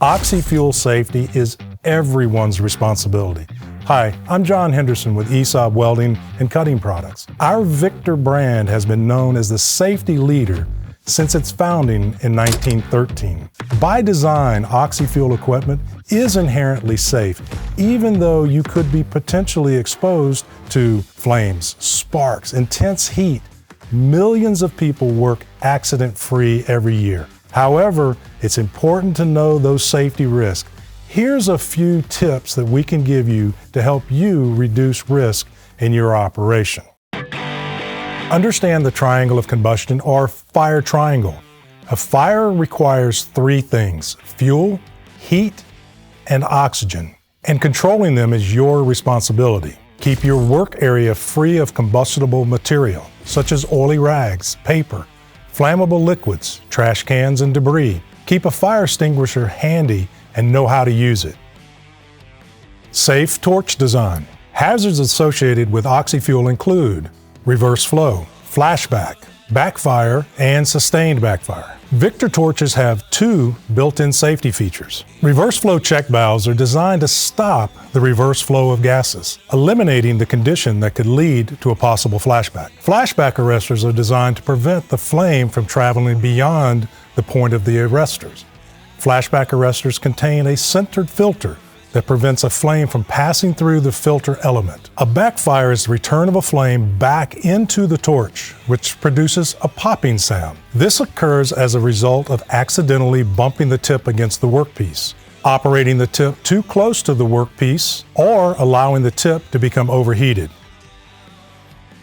Oxy-Fuel safety is everyone's responsibility. Hi, I'm John Henderson with ESAB Welding and Cutting Products. Our Victor brand has been known as the safety leader since its founding in 1913. By design, Oxy-Fuel equipment is inherently safe, even though you could be potentially exposed to flames, sparks, intense heat. Millions of people work accident-free every year. However, it's important to know those safety risks. Here's a few tips that we can give you to help you reduce risk in your operation. Understand the triangle of combustion, or fire triangle. A fire requires three things: fuel, heat, and oxygen. And controlling them is your responsibility. Keep your work area free of combustible material, such as oily rags, paper, flammable liquids, trash cans, and debris. Keep a fire extinguisher handy and know how to use it. Safe torch design. Hazards associated with Oxy-Fuel include reverse flow, flashback, backfire, and sustained backfire. Victor torches have two built-in safety features. Reverse flow check valves are designed to stop the reverse flow of gases, eliminating the condition that could lead to a possible flashback. Flashback arrestors are designed to prevent the flame from traveling beyond the point of the arrestors. Flashback arrestors contain a centered filter that prevents a flame from passing through the filter element. A backfire is the return of a flame back into the torch, which produces a popping sound. This occurs as a result of accidentally bumping the tip against the workpiece, operating the tip too close to the workpiece, or allowing the tip to become overheated.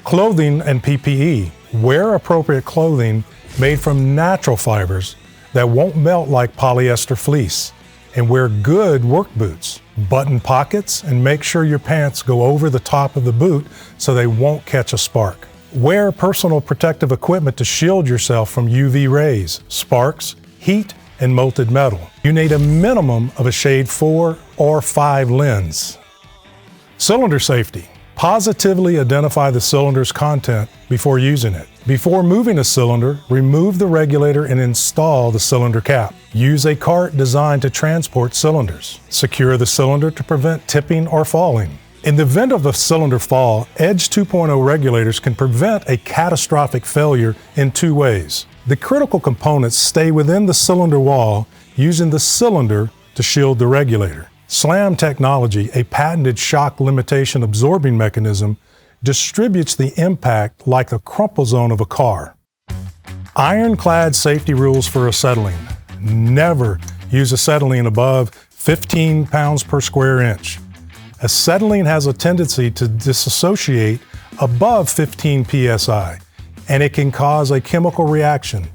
Clothing and PPE. Wear appropriate clothing made from natural fibers that won't melt like polyester fleece. And wear good work boots. Button pockets and make sure your pants go over the top of the boot so they won't catch a spark. Wear personal protective equipment to shield yourself from UV rays, sparks, heat, and molten metal. You need a minimum of a shade 4 or 5 lens. Cylinder safety. Positively identify the cylinder's content before using it. Before moving a cylinder, remove the regulator and install the cylinder cap. Use a cart designed to transport cylinders. Secure the cylinder to prevent tipping or falling. In the event of a cylinder fall, Edge 2.0 regulators can prevent a catastrophic failure in two ways. The critical components stay within the cylinder wall, using the cylinder to shield the regulator. SLAM technology, a patented shock limitation absorbing mechanism, distributes the impact like the crumple zone of a car. Ironclad safety rules for acetylene. Never use acetylene above 15 pounds per square inch. Acetylene has a tendency to dissociate above 15 psi, and it can cause a chemical reaction.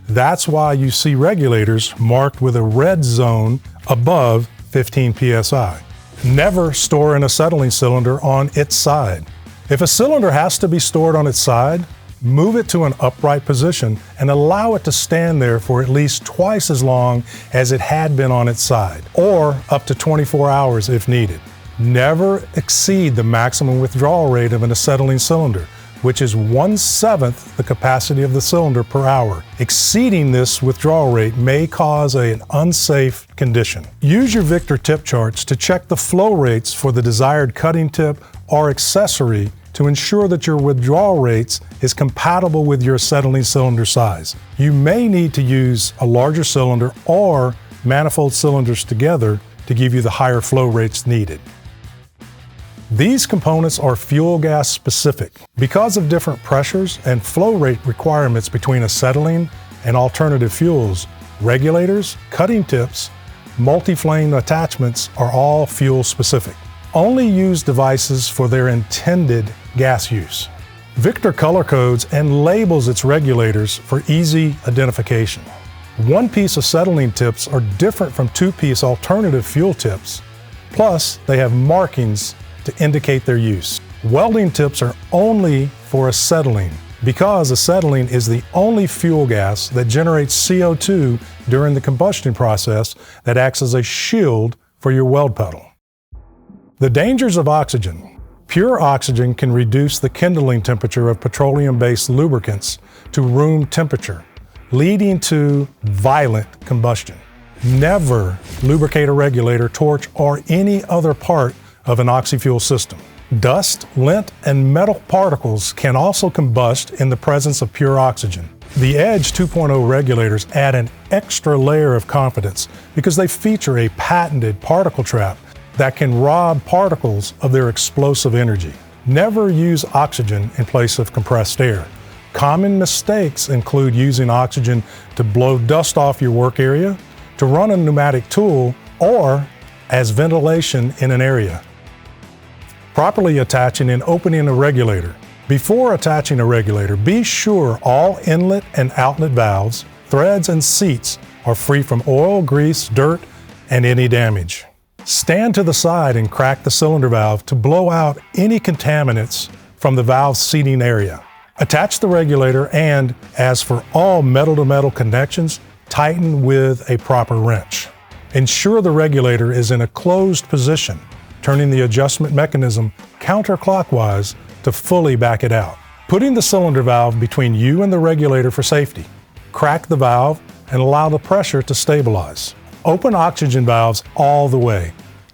That's why you see regulators marked with a red zone above 15 psi. Never store an acetylene cylinder on its side. If a cylinder has to be stored on its side, move it to an upright position and allow it to stand there for at least twice as long as it had been on its side, or up to 24 hours if needed. Never exceed the maximum withdrawal rate of an acetylene cylinder, which is 1/7 the capacity of the cylinder per hour. Exceeding this withdrawal rate may cause an unsafe condition. Use your Victor tip charts to check the flow rates for the desired cutting tip or accessory to ensure that your withdrawal rates is compatible with your acetylene cylinder size. You may need to use a larger cylinder or manifold cylinders together to give you the higher flow rates needed. These components are fuel gas specific. Because of different pressures and flow rate requirements between acetylene and alternative fuels, regulators, cutting tips, multi-flame attachments are all fuel specific. Only use devices for their intended gas use. Victor color codes and labels its regulators for easy identification. One-piece acetylene tips are different from two-piece alternative fuel tips. Plus, they have markings to indicate their use. Welding tips are only for acetylene because acetylene is the only fuel gas that generates CO2 during the combustion process that acts as a shield for your weld puddle. The dangers of oxygen. Pure oxygen can reduce the kindling temperature of petroleum-based lubricants to room temperature, leading to violent combustion. Never lubricate a regulator, torch, or any other part of an Oxy-Fuel system. Dust, lint, and metal particles can also combust in the presence of pure oxygen. The Edge 2.0 regulators add an extra layer of confidence because they feature a patented particle trap that can rob particles of their explosive energy. Never use oxygen in place of compressed air. Common mistakes include using oxygen to blow dust off your work area, to run a pneumatic tool, or as ventilation in an area. Properly attaching and opening a regulator. Before attaching a regulator, be sure all inlet and outlet valves, threads, and seats are free from oil, grease, dirt, and any damage. Stand to the side and crack the cylinder valve to blow out any contaminants from the valve seating area. Attach the regulator and, as for all metal-to-metal connections, tighten with a proper wrench. Ensure the regulator is in a closed position, turning the adjustment mechanism counterclockwise to fully back it out. Putting the cylinder valve between you and the regulator for safety. Crack the valve and allow the pressure to stabilize. Open oxygen valves all the way,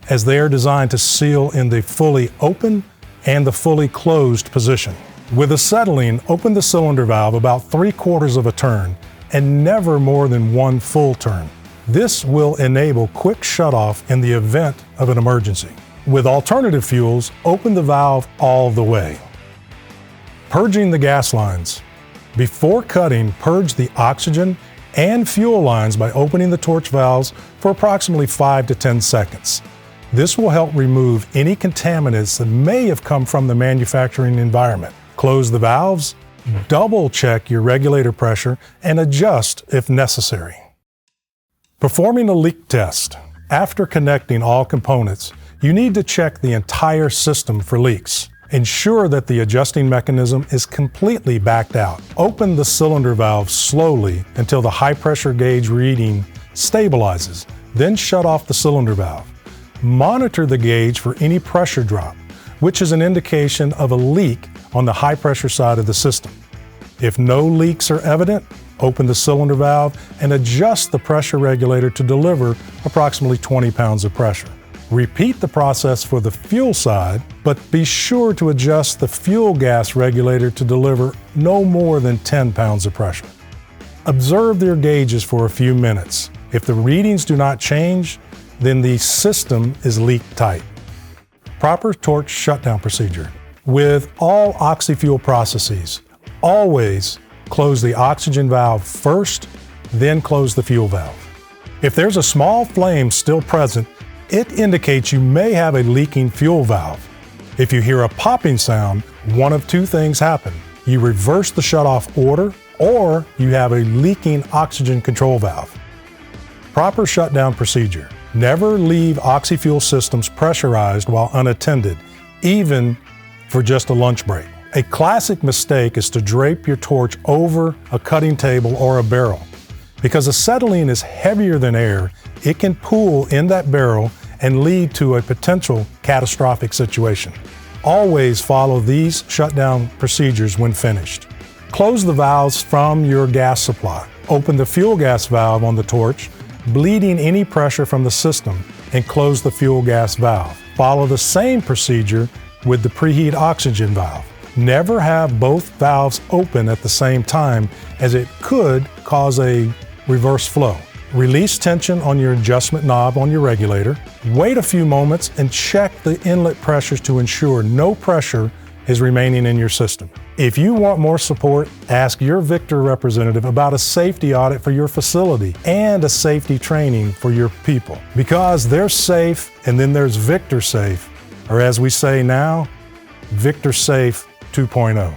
as they are designed to seal in the fully open and the fully closed position. With acetylene, open the cylinder valve about 3/4 of a turn and never more than 1 full turn. This will enable quick shutoff in the event of an emergency. With alternative fuels, open the valve all the way. Purging the gas lines. Before cutting, purge the oxygen and fuel lines by opening the torch valves for approximately 5 to 10 seconds. This will help remove any contaminants that may have come from the manufacturing environment. Close the valves, double check your regulator pressure, and adjust if necessary. Performing a leak test. After connecting all components, you need to check the entire system for leaks. Ensure that the adjusting mechanism is completely backed out. Open the cylinder valve slowly until the high pressure gauge reading stabilizes, then shut off the cylinder valve. Monitor the gauge for any pressure drop, which is an indication of a leak on the high pressure side of the system. If no leaks are evident, open the cylinder valve and adjust the pressure regulator to deliver approximately 20 pounds of pressure. Repeat the process for the fuel side, but be sure to adjust the fuel gas regulator to deliver no more than 10 pounds of pressure. Observe your gauges for a few minutes. If the readings do not change, then the system is leak tight. Proper torch shutdown procedure. With all Oxy-Fuel processes, always close the oxygen valve first, then close the fuel valve. If there's a small flame still present, it indicates you may have a leaking fuel valve. If you hear a popping sound, one of two things happen. You reverse the shutoff order, or you have a leaking oxygen control valve. Proper shutdown procedure. Never leave Oxy-Fuel systems pressurized while unattended, even for just a lunch break. A classic mistake is to drape your torch over a cutting table or a barrel. Because acetylene is heavier than air, it can pool in that barrel and lead to a potential catastrophic situation. Always follow these shutdown procedures when finished. Close the valves from your gas supply. Open the fuel gas valve on the torch, bleeding any pressure from the system, and close the fuel gas valve. Follow the same procedure with the preheat oxygen valve. Never have both valves open at the same time, as it could cause a reverse flow. Release tension on your adjustment knob on your regulator. Wait a few moments and check the inlet pressures to ensure no pressure is remaining in your system. If you want more support, ask your Victor representative about a safety audit for your facility and a safety training for your people. Because they're safe, and then there's Victor Safe, or as we say now, Victor Safe 2.0.